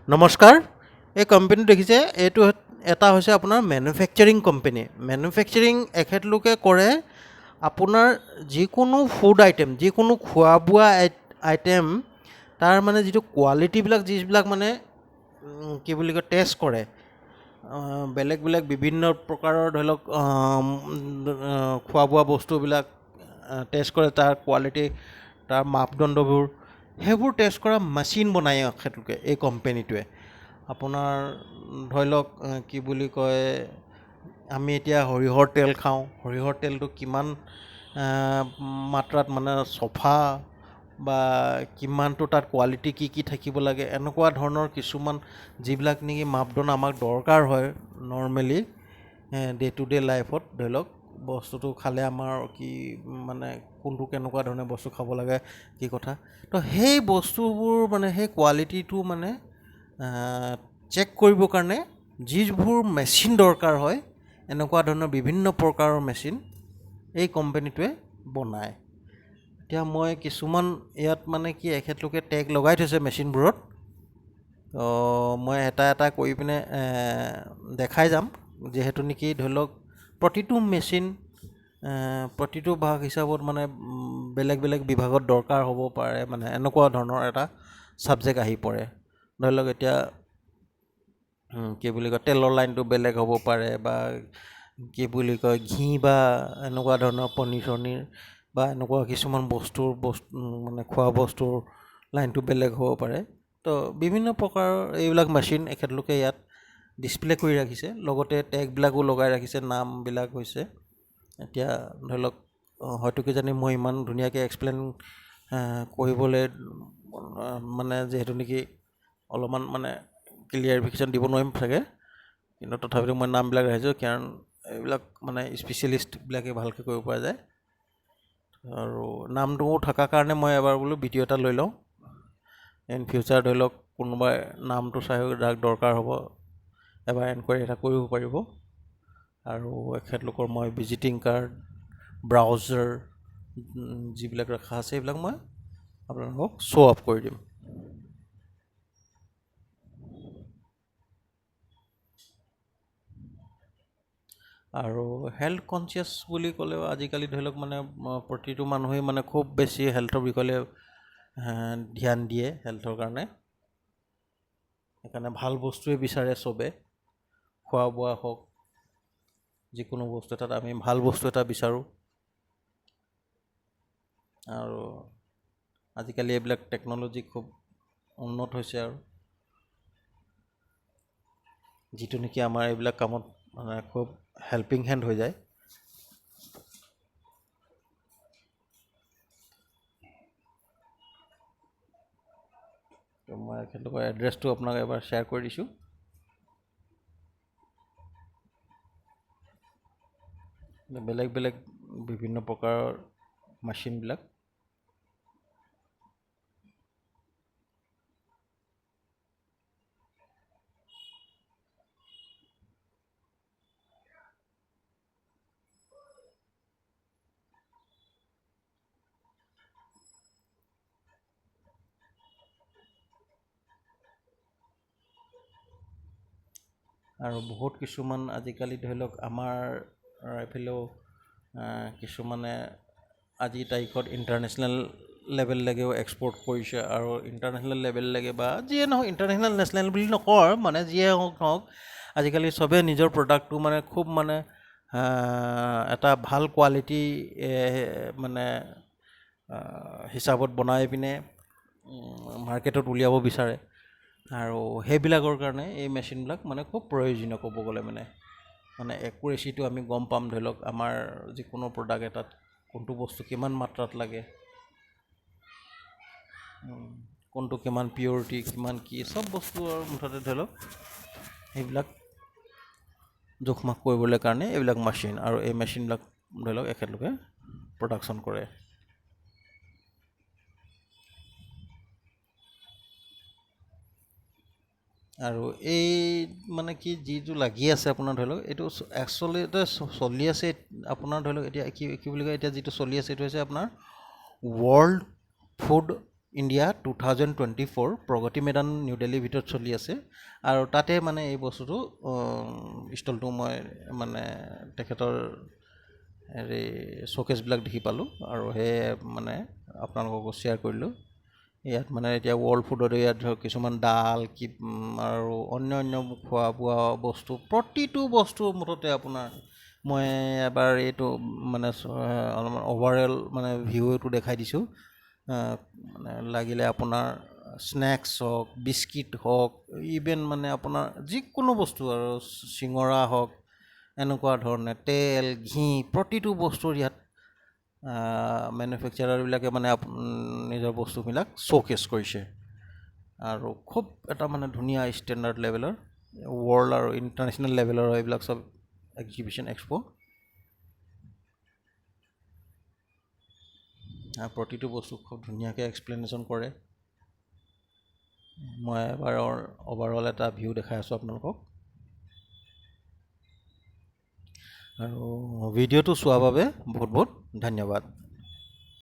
নমস্কাৰ। এই কোম্পানী দেখিছে, এইটো এটা হৈছে আপোনাৰ মেনুফেকচাৰিং কোম্পানী। মেনুফেকচাৰিং এখেতলোকে কৰে আপোনাৰ যিকোনো ফুড আইটেম, যিকোনো খোৱা বোৱা আইটেম, তাৰ মানে যিটো কোৱালিটিবিলাক যিবিলাক মানে কি বুলি কয় টেষ্ট কৰে, বেলেগ বেলেগ বিভিন্ন প্ৰকাৰৰ ধৰি লওক খোৱা বোৱা বস্তুবিলাক টেষ্ট কৰে, তাৰ কোৱালিটি, তাৰ মাপদণ্ডবোৰ, সেইবোৰ টেষ্ট কৰা মেচিন বনায় এখেতলোকে, এই কোম্পেনীটোৱে। আপোনাৰ ধৰি লওক কি বুলি কয়, আমি এতিয়া সৰিয়হৰ তেল খাওঁ, সৰিয়হৰ তেলটো কিমান মাত্ৰাত মানে চফা বা কিমানটো তাত কোৱালিটি কি কি থাকিব লাগে, এনেকুৱা ধৰণৰ কিছুমান যিবিলাক নেকি মাপদণ্ড আমাক দৰকাৰ হয় নৰ্মেলি ডে টু ডে লাইফত। ধৰি লওক বস্তুটো খালে আমাৰ কি মানে কোনটো কেনেকুৱা ধৰণে বস্তু খাব লাগে, কি কথা, তো সেই বস্তুবোৰ মানে সেই কোৱালিটিটো মানে চেক কৰিবৰ কাৰণে যিবোৰ মেচিন দৰকাৰ হয়, এনেকুৱা ধৰণৰ বিভিন্ন প্ৰকাৰৰ মেচিন এই কোম্পানীটোৱে বনায়। এতিয়া মই কিছুমান ইয়াত মানে কি এখেতলোকে টেগ লগাই থৈছে মেচিনবোৰত, মই এটা এটা কৰি পিনে দেখাই যাম। যিহেতু নেকি ধৰি লওক প্ৰতিটো মেচিন প্ৰতিটো ভাগ হিচাপত মানে বেলেগ বেলেগ বিভাগত দৰকাৰ হ'ব পাৰে, মানে এনেকুৱা ধৰণৰ এটা ছাবজেক্ট আহি পৰে। ধৰি লওক এতিয়া কি বুলি কয় তেলৰ লাইনটো বেলেগ হ'ব পাৰে, বা কি বুলি কয় ঘি বা এনেকুৱা ধৰণৰ পনীৰ চনীৰ বা এনেকুৱা কিছুমান বস্তু মানে খোৱা বস্তুৰ লাইনটো বেলেগ হ'ব পাৰে। তো বিভিন্ন প্ৰকাৰৰ এইবিলাক মেচিন এখেতলোকে ইয়াত ডিছপ্লে কৰি ৰাখিছে, লগতে টেগবিলাকো লগাই ৰাখিছে, নামবিলাক হৈছে। এতিয়া ধৰি লওক হয়তো কিজানি মই ইমান ধুনীয়াকৈ এক্সপ্লেইন কৰিবলৈ মানে যিহেতু নেকি অলপমান মানে ক্লিয়াৰিফিকেশ্যন দিব নোৱাৰিম চাগে, কিন্তু তথাপিতো মই নামবিলাক ৰাখিছোঁ, কাৰণ এইবিলাক মানে স্পেচিয়েলিষ্টবিলাকে ভালকৈ কৰিব পৰা যায়। আৰু নামটো থকাৰ কাৰণে মই এবাৰ বোলো ভিডিঅ' এটা লৈ লওঁ, ইন ফিউচাৰ ধৰি লওক কোনোবাই নামটো চাই যাক দৰকাৰ হ'ব এবাৰ এনকুৱাৰী এটা কৰিব পাৰিব। আৰু এখেতলোকৰ মই ভিজিটিং কাৰ্ড, ব্ৰাউজাৰ যিবিলাক ৰখা আছে এইবিলাক মই আপোনালোকক শ্ব' আপ কৰি দিম। আৰু হেল্থ কনচিয়াছ বুলি ক'লেও আজিকালি ধৰি লওক মানে প্ৰতিটো মানুহেই মানে খুব বেছি হেল্থৰ বিষয়লৈ ধ্যান দিয়ে হেল্থৰ কাৰণে। সেইকাৰণে ভাল বস্তুৱে বিচাৰে চবে, খোৱা বোৱা হওক, যিকোনো বস্তু এটাত আমি ভাল বস্তু এটা বিচাৰোঁ। আৰু আজিকালি এইবিলাক টেকন'লজি খুব উন্নত হৈছে, আৰু যিটো নেকি আমাৰ এইবিলাক কামত মানে খুব হেল্পিং হেণ্ড হৈ যায়। তো মই এখেতলোকৰ এড্ৰেছটো আপোনাক এবাৰ শ্বেয়াৰ কৰি দিছোঁ। বেলেগ বেলেগ বিভিন্ন প্ৰকাৰৰ মেচিনবিলাক। আৰু বহুত কিছুমান আজিকালি ধৰি লওক আমাৰ এইফালেও কিছুমানে আজিৰ তাৰিখত ইণ্টাৰনেশ্যনেল লেভেললৈকেও এক্সপৰ্ট কৰিছে, আৰু ইণ্টাৰনেশ্যনেল লেভেললৈকে বা যিয়ে নহওক, ইণ্টাৰনেশ্যনেল নেশ্যনেল বুলি নকওঁ, মানে যিয়ে নহওক আজিকালি চবেই নিজৰ প্ৰডাক্টটো মানে খুব মানে এটা ভাল কোৱালিটি মানে হিচাপত বনাই পিনে মাৰ্কেটত উলিয়াব বিচাৰে। আৰু সেইবিলাকৰ কাৰণে এই মেচিনবিলাক মানে খুব প্ৰয়োজনীয় ক'ব গ'লে, মানে একুৰেচিটো আমি গম পাম। ধৰি লওক আমাৰ যিকোনো প্ৰডাক্ট এটাত কোনটো বস্তু কিমান মাত্ৰাত লাগে, কোনটো কিমান পিয়ৰিটি, কিমান কি, চব বস্তু আৰু মুঠতে ধৰি লওক সেইবিলাক জোখ মাখ কৰিবলৈ কাৰণে এইবিলাক মেচিন, আৰু এই মেচিনবিলাক ধৰি লওক এখেতলোকে প্ৰডাকশ্যন কৰে। আৰু এই মানে কি যিটো লাগি আছে আপোনাৰ ধৰি লওক, এইটো একচুৱেলি চলি আছে আপোনাৰ ধৰি লওক এতিয়া কি বুলি কয়, এতিয়া যিটো চলি আছে এইটো হৈছে আপোনাৰ ৱৰ্ল্ড ফুড ইণ্ডিয়া 2024 প্ৰগতি মেদান নিউ দিল্লীৰ ভিতৰত চলি আছে আৰু তাতে মানে এই বস্তুটো ষ্টলটো মই মানে তেখেতৰ হেৰি শ্ব'কেছবিলাক দেখি পালোঁ আৰু সেয়ে মানে আপোনালোককো শ্বেয়াৰ কৰিলোঁ। ইয়াত মানে এতিয়া ৱৰ্ল্ড ফুডত ইয়াত ধৰক কিছুমান ডাল আৰু অন্য খোৱা বোৱা বস্তু প্ৰতিটো বস্তু মুঠতে আপোনাৰ মই এবাৰ এইটো মানে অলপমান অভাৰঅল মানে ভিউটো দেখাই দিছোঁ। মানে লাগিলে আপোনাৰ স্নেক্স হওক, বিস্কিট হওক, ইভেন মানে আপোনাৰ যিকোনো বস্তু আৰু চিঙৰা হওক, এনেকুৱা ধৰণে তেল ঘি প্ৰতিটো বস্তুৰ ইয়াত মেনুফেকচাৰাৰবিলাকে মানে নিজৰ বস্তুবিলাক শ্ব'কেছ কৰিছে আৰু খুব এটা মানে ধুনীয়া ষ্টেণ্ডাৰ্ড লেভেলৰ ৱৰ্ল্ড আৰু ইণ্টাৰনেশ্যনেল লেভেলৰ এইবিলাক চব এক্সিবিশ্যন এক্সপ' প্ৰতিটো বস্তু খুব ধুনীয়াকৈ এক্সপ্লেনেশ্যন কৰে। মই এবাৰ অভাৰঅল এটা ভিউ দেখাই আছোঁ আপোনালোকক আৰু ভিডিঅ'টো চোৱাৰ বাবে বহুত বহুত ধন্যবাদ।